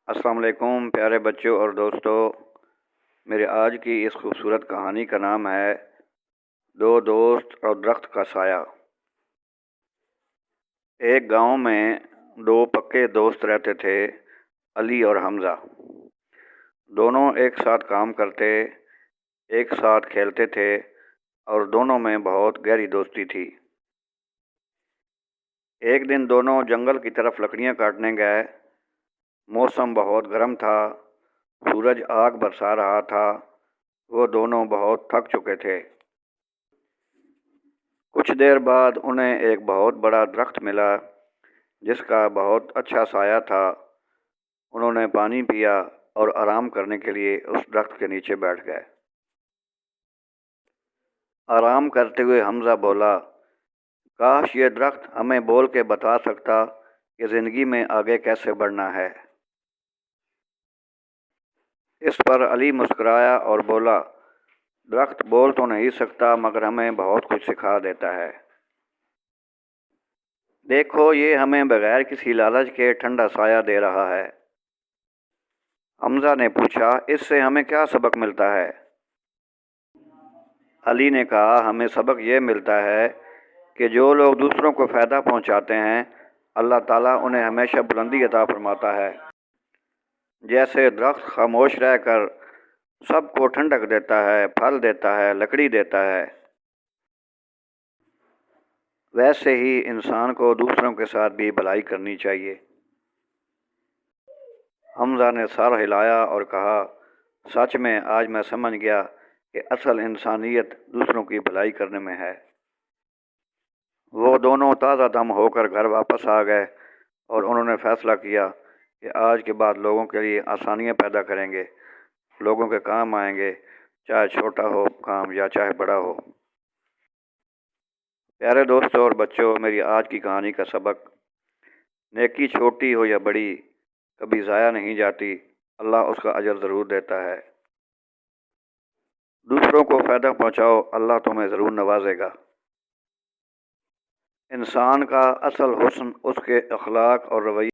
السلام علیکم پیارے بچوں اور دوستوں، میرے آج کی اس خوبصورت کہانی کا نام ہے دو دوست اور درخت کا سایہ۔ ایک گاؤں میں دو پکے دوست رہتے تھے، علی اور حمزہ۔ دونوں ایک ساتھ کام کرتے، ایک ساتھ کھیلتے تھے اور دونوں میں بہت گہری دوستی تھی۔ ایک دن دونوں جنگل کی طرف لکڑیاں کاٹنے گئے۔ موسم بہت گرم تھا، سورج آگ برسا رہا تھا۔ وہ دونوں بہت تھک چکے تھے۔ کچھ دیر بعد انہیں ایک بہت بڑا درخت ملا جس کا بہت اچھا سایہ تھا۔ انہوں نے پانی پیا اور آرام کرنے کے لیے اس درخت کے نیچے بیٹھ گئے۔ آرام کرتے ہوئے حمزہ بولا، کاش یہ درخت ہمیں بول کے بتا سکتا کہ زندگی میں آگے کیسے بڑھنا ہے۔ اس پر علی مسکرایا اور بولا، درخت بول تو نہیں سکتا مگر ہمیں بہت کچھ سکھا دیتا ہے۔ دیکھو، یہ ہمیں بغیر کسی لالچ کے ٹھنڈا سایہ دے رہا ہے۔ حمزہ نے پوچھا، اس سے ہمیں کیا سبق ملتا ہے؟ علی نے کہا، ہمیں سبق یہ ملتا ہے کہ جو لوگ دوسروں کو فائدہ پہنچاتے ہیں، اللہ تعالیٰ انہیں ہمیشہ بلندی عطا فرماتا ہے۔ جیسے درخت خاموش رہ کر سب کو ٹھنڈک دیتا ہے، پھل دیتا ہے، لکڑی دیتا ہے، ویسے ہی انسان کو دوسروں کے ساتھ بھی بھلائی کرنی چاہیے۔ حمزہ نے سر ہلایا اور کہا، سچ میں آج میں سمجھ گیا کہ اصل انسانیت دوسروں کی بھلائی کرنے میں ہے۔ وہ دونوں تازہ دم ہو کر گھر واپس آ گئے اور انہوں نے فیصلہ کیا کہ آج کے بعد لوگوں کے لیے آسانیاں پیدا کریں گے، لوگوں کے کام آئیں گے، چاہے چھوٹا ہو کام یا چاہے بڑا ہو۔ پیارے دوستوں اور بچوں، میری آج کی کہانی کا سبق، نیکی چھوٹی ہو یا بڑی کبھی ضائع نہیں جاتی، اللہ اس کا اجر ضرور دیتا ہے۔ دوسروں کو فائدہ پہنچاؤ، اللہ تمہیں ضرور نوازے گا۔ انسان کا اصل حسن اس کے اخلاق اور رویے